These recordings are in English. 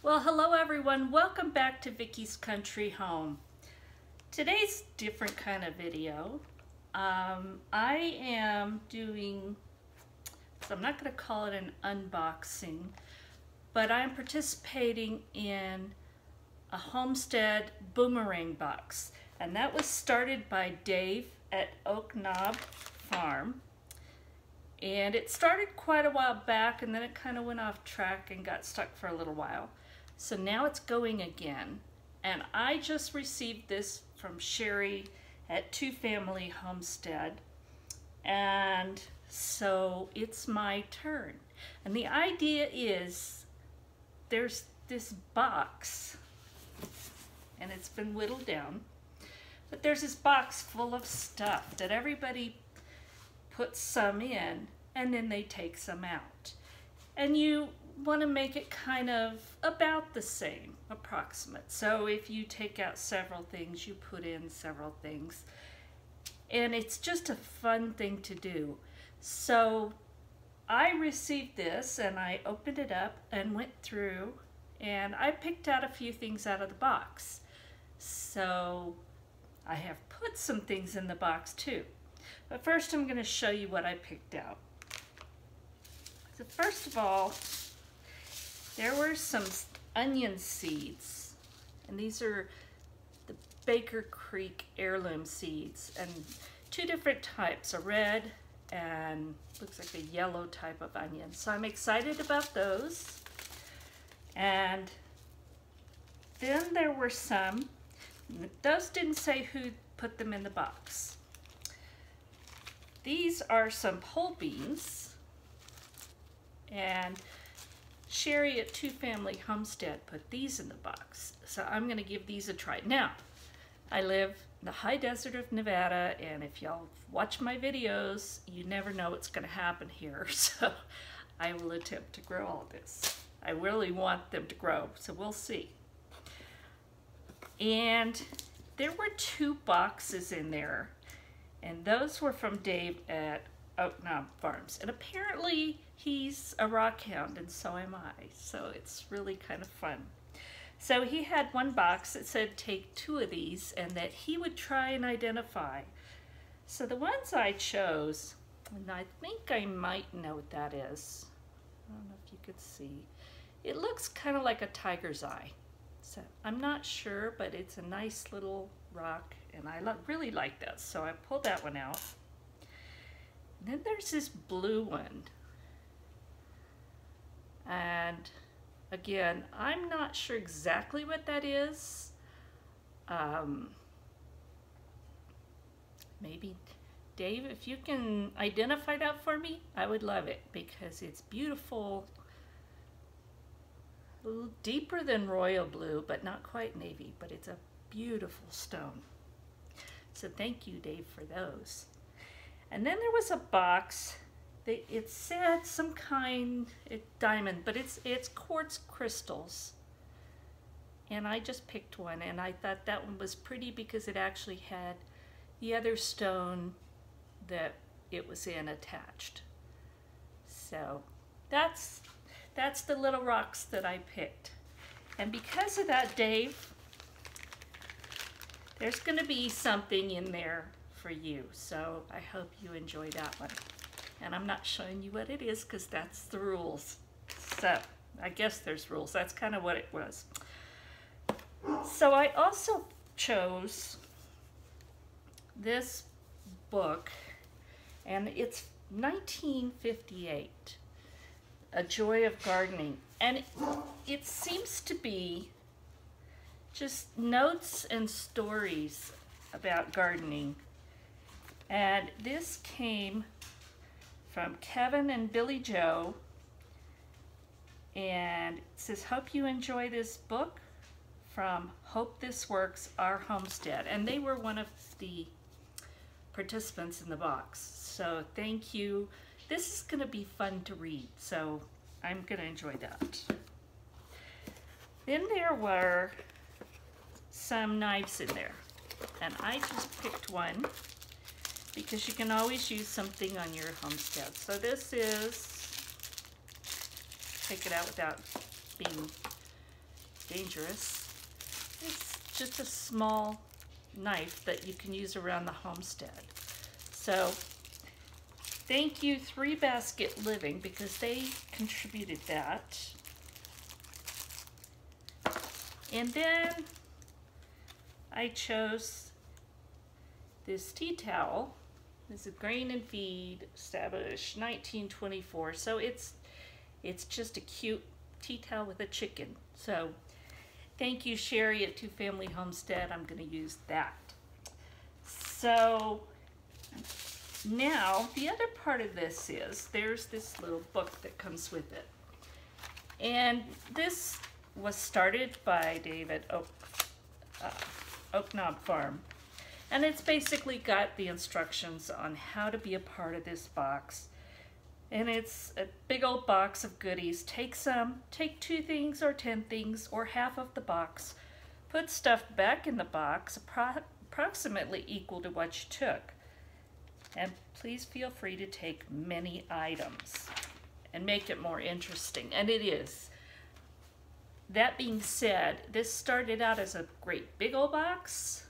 Well, hello everyone. Welcome back to Vickie's Country Home. Today's different kind of video. I am doing, so I'm not going to call it an unboxing, but I'm participating in a Homestead Boomerang box. And that was started by Dave at Oak Knob Farm. And it started quite a while back, and then it kind of went off track and got stuck for a little while. So now it's going again, and I just received this from Sherrie at Two Family Homestead, and so it's my turn. And the idea is there's this box, and it's been whittled down, but there's this box full of stuff that everybody puts some in, and then they take some out. And you want to make it kind of about the same, approximate. So if you take out several things, you put in several things. And it's just a fun thing to do. So I received this and I opened it up and went through and I picked out a few things out of the box. So I have put some things in the box too. But first I'm going to show you what I picked out. So first of all, there were some onion seeds, and these are the Baker Creek Heirloom seeds, and two different types, a red and looks like a yellow type of onion. So I'm excited about those. And then there were some, those didn't say who put them in the box. These are some pole beans, and Sherrie at Two Family Homestead put these in the box. So I'm going to give these a try. Now, I live in the high desert of Nevada, and if y'all watch my videos, you never know what's going to happen here. So I will attempt to grow all this. I really want them to grow, so we'll see. And there were two boxes in there, and those were from Dave at Oak Knob Farms. And apparently he's a rock hound, and so am I. So it's really kind of fun. So he had one box that said take 2 of these and that he would try and identify. So the ones I chose, and I think I might know what that is. I don't know if you could see. It looks kind of like a tiger's eye. So I'm not sure, but it's a nice little rock, and I really like that. So I pulled that one out. And then there's this blue one. And again, I'm not sure exactly what that is. Maybe Dave, if you can identify that for me, I would love it, because it's beautiful. A little deeper than royal blue, but not quite navy, but it's a beautiful stone. So thank you, Dave, for those. And then there was a box that it said some kind of diamond, but it's quartz crystals. And I just picked one, and I thought that one was pretty because it actually had the other stone that it was in attached. So that's the little rocks that I picked. And because of that, Dave, there's going to be something in there for you. So I hope you enjoy that one. And I'm not showing you what it is because that's the rules. So I guess there's rules. That's kind of what it was. So I also chose this book, and it's 1958, A Joy of Gardening. And it seems to be just notes and stories about gardening. And this came from Kevin and Billy Joe, and it says, hope you enjoy this book from Hope This Works, Our Homestead. And they were one of the participants in the box. So thank you. This is going to be fun to read, so I'm going to enjoy that. Then there were some knives in there, and I just picked one because you can always use something on your homestead. So this is, take it out without being dangerous. It's just a small knife that you can use around the homestead. So thank you 3 Basket Living, because they contributed that. And then I chose this tea towel. This is Grain and Feed, established 1924. So it's just a cute tea towel with a chicken. So thank you, Sherrie at Two Family Homestead. I'm going to use that. So now the other part of this is there's this little book that comes with it. And this was started by David Oak Knob Farm. And it's basically got the instructions on how to be a part of this box. And it's a big old box of goodies. Take 2 things or 10 things or half of the box. Put stuff back in the box approximately equal to what you took. And please feel free to take many items and make it more interesting. And it is. That being said, this started out as a great big old box.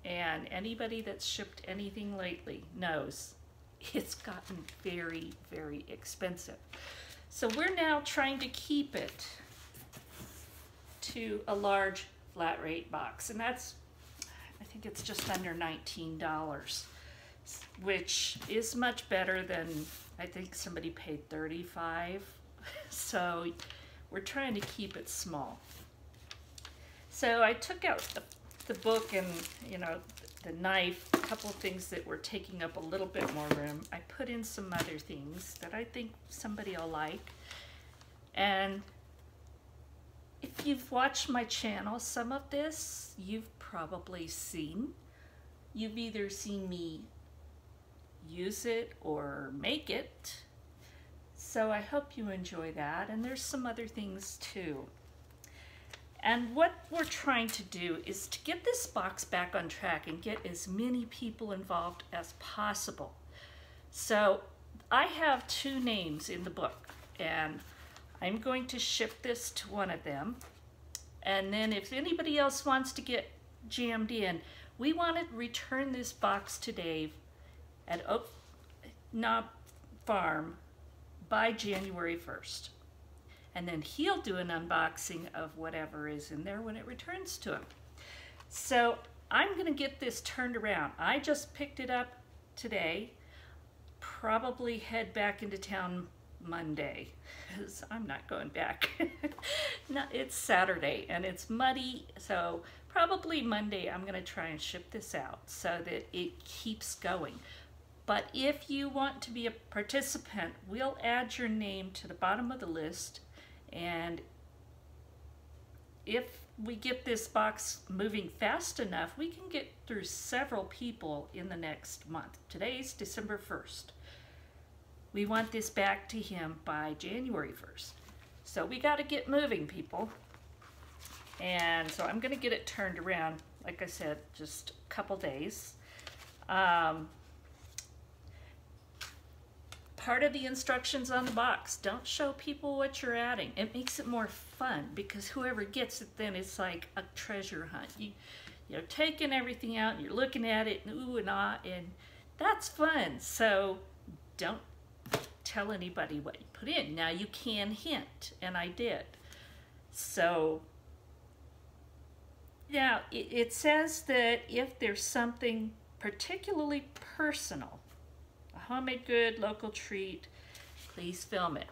And anybody that's shipped anything lately knows it's gotten very, very expensive. So we're now trying to keep it to a large flat rate box. And that's, I think it's just under $19, which is much better than, I think somebody paid $35. So we're trying to keep it small. So I took out the book and, you know, the knife, a couple of things that were taking up a little bit more room. I put in some other things that I think somebody will like. And if you've watched my channel, some of this you've probably seen. You've either seen me use it or make it. So I hope you enjoy that. And there's some other things too. And what we're trying to do is to get this box back on track and get as many people involved as possible. So I have 2 names in the book, and I'm going to ship this to one of them. And then if anybody else wants to get jammed in, we want to return this box to Dave at Oak Knob Farm by January 1st. And then he'll do an unboxing of whatever is in there when it returns to him. So I'm going to get this turned around. I just picked it up today. Probably head back into town Monday, because I'm not going back. No, it's Saturday and it's muddy, so probably Monday I'm going to try and ship this out so that it keeps going. But if you want to be a participant, we'll add your name to the bottom of the list. And if we get this box moving fast enough, we can get through several people in the next month. Today's December 1st. We want this back to him by January 1st. So we got to get moving, people. And so I'm going to get it turned around, like I said, just a couple days. Part of the instructions on the box, don't show people what you're adding. It makes it more fun, because whoever gets it, then it's like a treasure hunt. You're taking everything out and you're looking at it and ooh and ah, and that's fun. So don't tell anybody what you put in. Now you can hint, and I did. So now it says that if there's something particularly personal, a homemade good, local treat, please film it.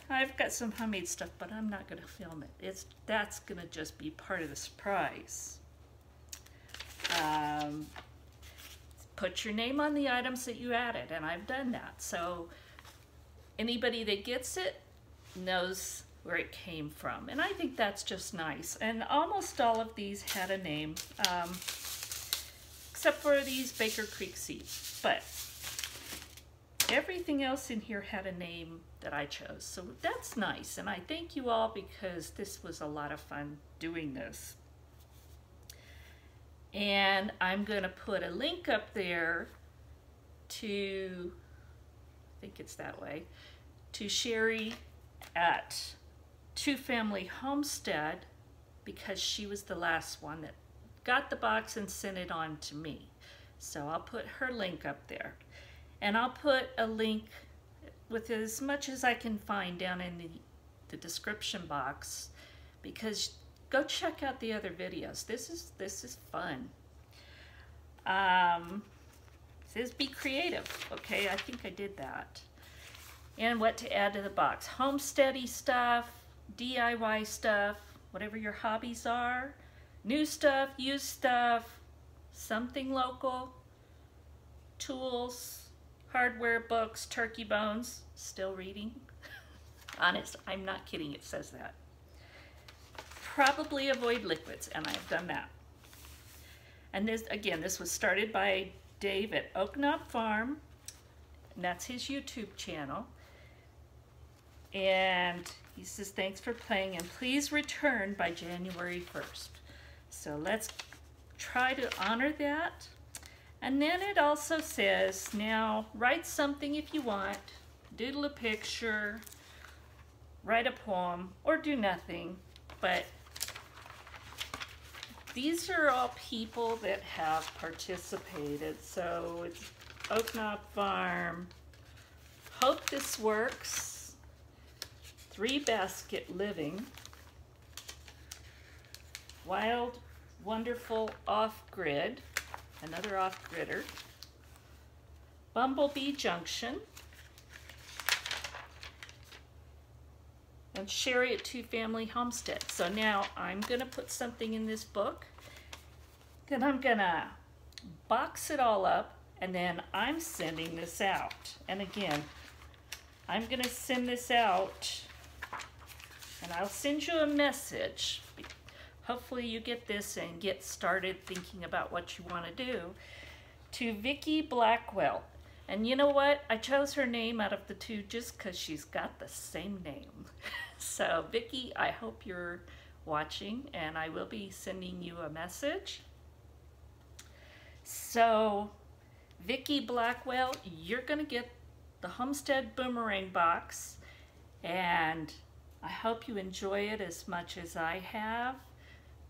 I've got some homemade stuff, but I'm not going to film it. That's going to just be part of the surprise. Put your name on the items that you added, and I've done that. So anybody that gets it knows where it came from. And I think that's just nice. And almost all of these had a name. Except for these Baker Creek seeds, but everything else in here had a name that I chose. So that's nice, and I thank you all, because this was a lot of fun doing this. And I'm going to put a link up there to, I think it's that way, to Sherrie at Two Family Homestead because she was the last one that got the box and sent it on to me. So I'll put her link up there. And I'll put a link with as much as I can find down in the description box, because go check out the other videos. This is fun. It says be creative. Okay, I think I did that. And what to add to the box. Homesteady stuff, DIY stuff, whatever your hobbies are. New stuff, used stuff, something local, tools, hardware, books, turkey bones. Still reading. Honest, I'm not kidding, it says that. Probably avoid liquids, and I've done that. And this, again, this was started by Dave at Oak Knob Farm, and that's his YouTube channel. And he says, thanks for playing, and please return by January 1st. So let's try to honor that. And then it also says, now write something if you want, doodle a picture, write a poem, or do nothing. But these are all people that have participated. So it's Oak Knob Farm, Hope This Works, 3 Basket Living, Wild Wonderful Off-Grid, another off-gridder, Bumblebee Junction, and Sherrie at Two Family Homestead. So now I'm gonna put something in this book, and I'm gonna box it all up, and then I'm sending this out. And again, I'm gonna send this out, and I'll send you a message. Hopefully you get this and get started thinking about what you want to do. To Vickie Blackwell. And you know what? I chose her name out of the two just because she's got the same name. So Vickie, I hope you're watching, and I will be sending you a message. So Vickie Blackwell, you're going to get the Homestead Boomerang box, and I hope you enjoy it as much as I have.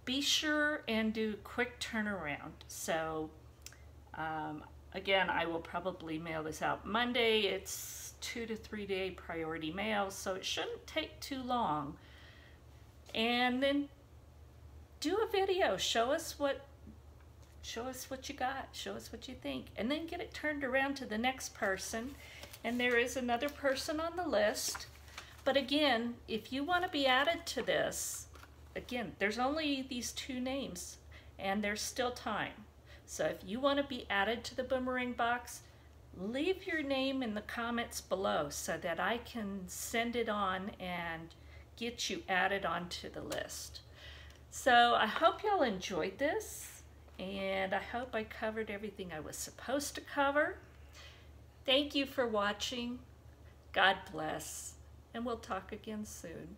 Be sure and do quick turnaround. So again, I will probably mail this out Monday. It's 2 to 3 day priority mail, so it shouldn't take too long. And then do a video. Show us what you got. Show us what you think, and then get it turned around to the next person. And there is another person on the list. But again, if you want to be added to this, again, there's only these 2 names, and there's still time. So if you want to be added to the Boomerang box, leave your name in the comments below so that I can send it on and get you added onto the list. So I hope y'all enjoyed this, and I hope I covered everything I was supposed to cover. Thank you for watching. God bless, and we'll talk again soon.